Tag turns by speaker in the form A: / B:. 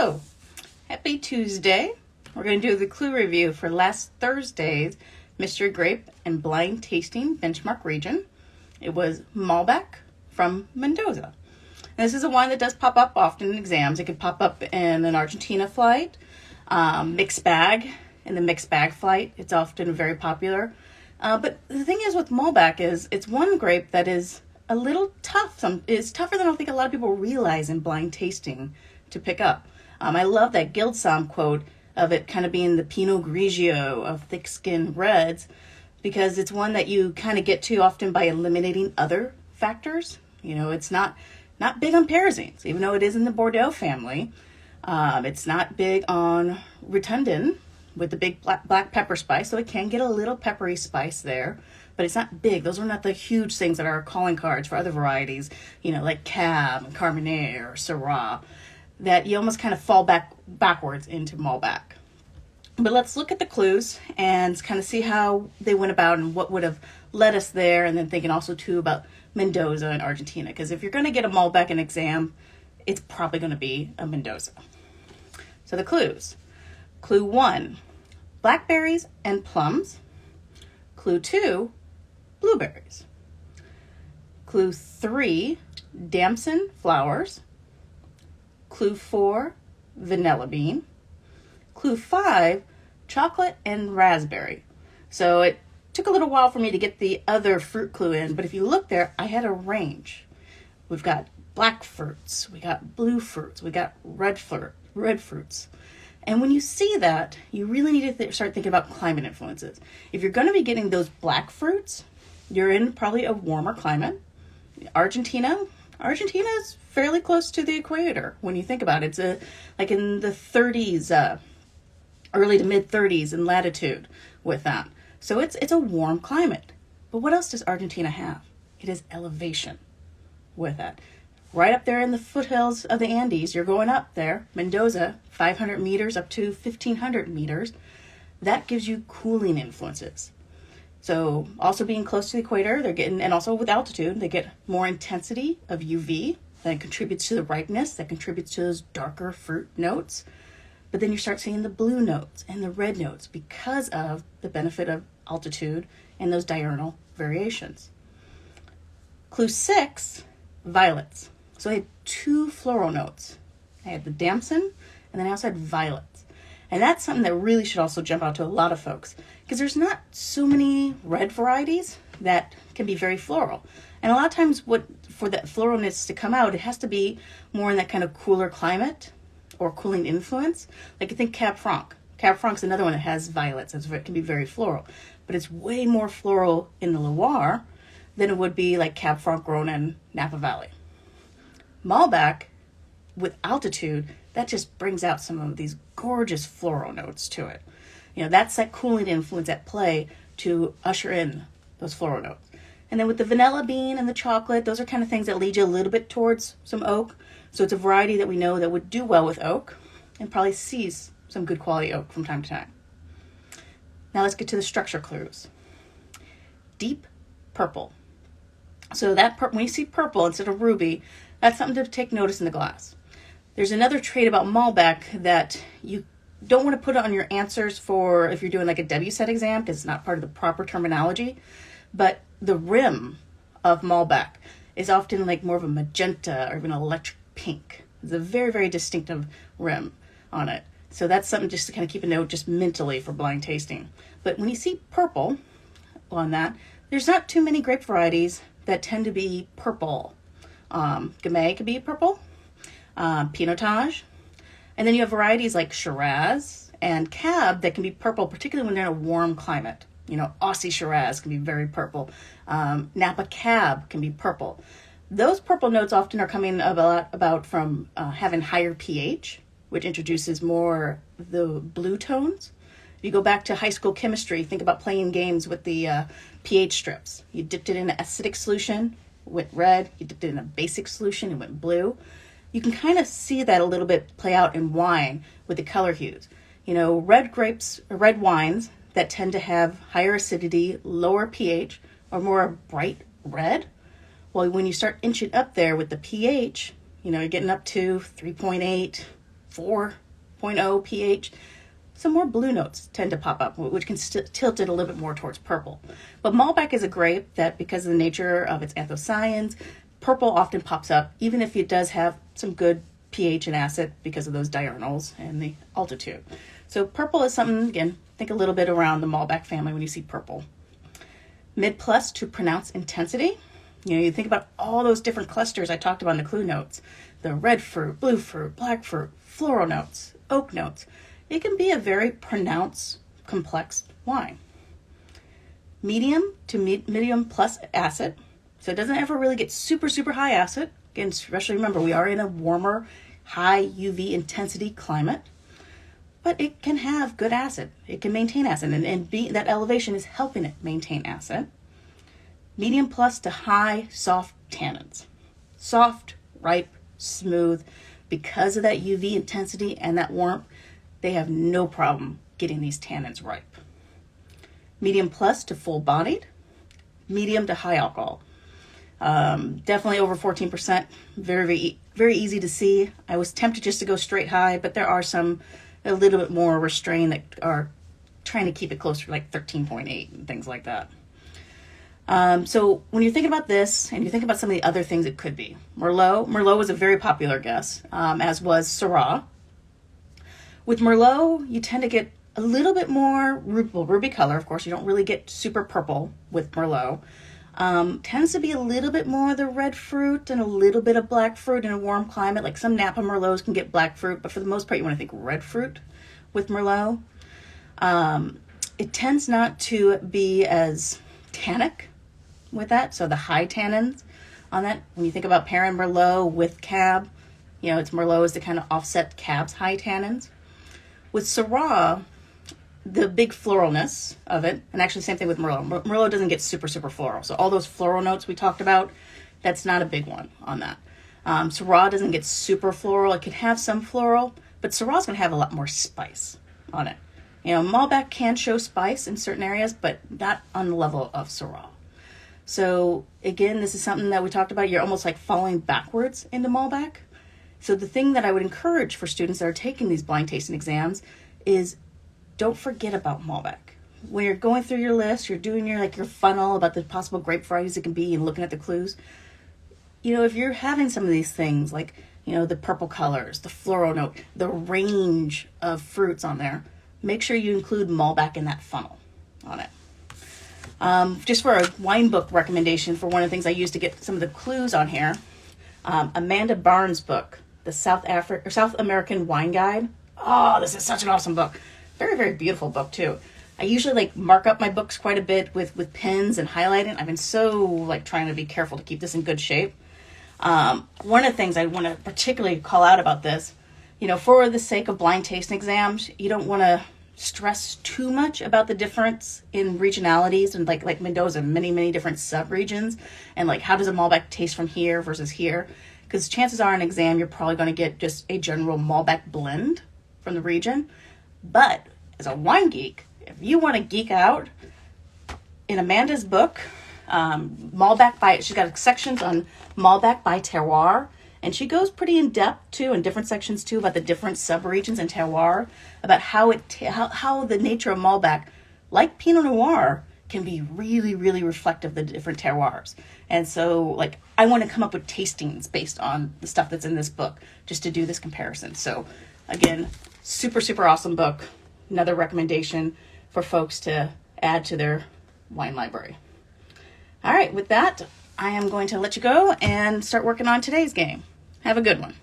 A: Hello, happy Tuesday. We're going to do the clue review for last Thursday's Mystery Grape and Blind Tasting Benchmark Region. It was Malbec from Mendoza. And this is a wine that does pop up often in exams. It could pop up in an Argentina flight, mixed bag. In the mixed bag flight, it's often very popular. But the thing is with Malbec is it's one grape that is a little tough. It's tougher than I think a lot of people realize in blind tasting to pick up. I love that Guildsom quote of it kind of being the Pinot Grigio of thick-skinned reds, because it's one that you kind of get to often by eliminating other factors. You know, it's not big on pyrazines, even though it is in the Bordeaux family. It's not big on Rotundin with the big black pepper spice, so it can get a little peppery spice there, but it's not big. Those are not the huge things that are calling cards for other varieties, you know, like Cab, Cabernet, or Syrah, that you almost kind of fall backwards into Malbec. But let's look at the clues and kind of see how they went about and what would have led us there, and then thinking also too about Mendoza and Argentina, because if you're going to get a Malbec in exam, it's probably going to be a Mendoza. So the clues. Clue 1, blackberries and plums. Clue 2, blueberries. Clue 3, damson flowers. Clue 4, vanilla bean. Clue 5, chocolate and raspberry. So it took a little while for me to get the other fruit clue in, but if you look there, I had a range. We've got black fruits, we got blue fruits, we got red fruits. And when you see that, you really need to start thinking about climate influences. If you're going to be getting those black fruits, you're in probably a warmer climate. Argentina is fairly close to the equator when you think about it. It's like in the 30s, early to mid 30s in latitude with that. So it's a warm climate. But what else does Argentina have? It has elevation with that. Right up there in the foothills of the Andes, you're going up there, Mendoza, 500 meters up to 1,500 meters. That gives you cooling influences. So also being close to the equator, they're getting, and also with altitude, they get more intensity of UV that contributes to the ripeness, that contributes to those darker fruit notes. But then you start seeing the blue notes and the red notes because of the benefit of altitude and those diurnal variations. Clue 6, violets. So I had 2 floral notes. I had the damson, and then I also had violets. And that's something that really should also jump out to a lot of folks, because there's not so many red varieties that can be very floral. And a lot of times for that floralness to come out, it has to be more in that kind of cooler climate or cooling influence. Like I think Cab Franc. Cab Franc's another one that has violets. It can be very floral. But it's way more floral in the Loire than it would be like Cab Franc grown in Napa Valley. Malbec, with altitude, that just brings out some of these gorgeous floral notes to it. You know, that's that cooling influence at play to usher in those floral notes. And then with the vanilla bean and the chocolate, those are kind of things that lead you a little bit towards some oak. So it's a variety that we know that would do well with oak and probably sees some good quality oak from time to time. Now let's get to the structure clues. Deep purple. So that when you see purple instead of ruby, that's something to take notice in the glass. There's another trait about Malbec that you don't want to put on your answers for if you're doing like a WSET exam, because it's not part of the proper terminology. But the rim of Malbec is often like more of a magenta or even electric pink. It's a very, very distinctive rim on it. So that's something just to kind of keep a note just mentally for blind tasting. But when you see purple on that, there's not too many grape varieties that tend to be purple. Gamay could be purple, Pinotage, and then you have varieties like Shiraz and Cab that can be purple, particularly when they're in a warm climate. You know, Aussie Shiraz can be very purple. Napa Cab can be purple. Those purple notes often are coming about from having higher pH, which introduces more the blue tones. If you go back to high school chemistry, think about playing games with the pH strips. You dipped it in an acidic solution, went red. You dipped it in a basic solution, it went blue. You can kind of see that a little bit play out in wine with the color hues. You know, red grapes, or red wines that tend to have higher acidity, lower pH, or more bright red. Well, when you start inching up there with the pH, you know, you're getting up to 3.8, 4.0 pH. Some more blue notes tend to pop up, which can tilt it a little bit more towards purple. But Malbec is a grape that, because of the nature of its anthocyanins, purple often pops up, even if it does have some good pH and acid because of those diurnals and the altitude. So purple is something, again, think a little bit around the Malbec family when you see purple. Mid plus to pronounced intensity. You think about all those different clusters I talked about in the clue notes. The red fruit, blue fruit, black fruit, floral notes, oak notes. It can be a very pronounced, complex wine. Medium to medium plus acid. So it doesn't ever really get super, super high acid. Again, especially remember, we are in a warmer, high UV intensity climate. But it can have good acid. It can maintain acid. And that elevation is helping it maintain acid. Medium plus to high soft tannins. Soft, ripe, smooth. Because of that UV intensity and that warmth, they have no problem getting these tannins ripe. Medium plus to full bodied. Medium to high alcohol. Definitely over 14%. Very, very, very easy to see. I was tempted just to go straight high, but there are some a little bit more restrained that are trying to keep it closer to like 13.8 and things like that. So when you're thinking about this and you think about some of the other things it could be, Merlot was a very popular guess, as was Syrah. With Merlot, you tend to get a little bit more ruby color. Of course, you don't really get super purple with Merlot. Tends to be a little bit more of the red fruit and a little bit of black fruit in a warm climate. Like some Napa Merlots can get black fruit, but for the most part, you want to think red fruit with Merlot. It tends not to be as tannic with that. So the high tannins on that, when you think about pairing Merlot with Cab, it's Merlot is to kind of offset Cab's high tannins. With Syrah, the big floralness of it, and actually same thing with Merlot. Merlot doesn't get super, super floral. So all those floral notes we talked about, that's not a big one on that. Syrah doesn't get super floral. It can have some floral, but Syrah's going to have a lot more spice on it. Malbec can show spice in certain areas, but not on the level of Syrah. So again, this is something that we talked about. You're almost like falling backwards into Malbec. So the thing that I would encourage for students that are taking these blind tasting exams is don't forget about Malbec. When you're going through your list, you're doing your funnel about the possible grape varieties it can be and looking at the clues. If you're having some of these things like, the purple colors, the floral note, the range of fruits on there, make sure you include Malbec in that funnel on it. Just for a wine book recommendation for one of the things I used to get some of the clues on here, Amanda Barnes' book, the South American Wine Guide. Oh, this is such an awesome book. Very, very beautiful book too. I usually mark up my books quite a bit with pens and highlighting. I've been so trying to be careful to keep this in good shape. One of the things I want to particularly call out about this, for the sake of blind tasting exams, you don't want to stress too much about the difference in regionalities and like Mendoza, many, many different sub-regions, and how does a Malbec taste from here versus here? Because chances are in an exam, you're probably going to get just a general Malbec blend from the region. But as a wine geek, if you want to geek out, in Amanda's book, Malbec she's got sections on Malbec by terroir, and she goes pretty in depth too, in different sections too, about the different sub-regions and terroir, about how the nature of Malbec, like Pinot Noir, can be really, really reflective of the different terroirs. And so, I want to come up with tastings based on the stuff that's in this book, just to do this comparison. So, again, super, super awesome book. Another recommendation for folks to add to their wine library. All right, with that, I am going to let you go and start working on today's game. Have a good one.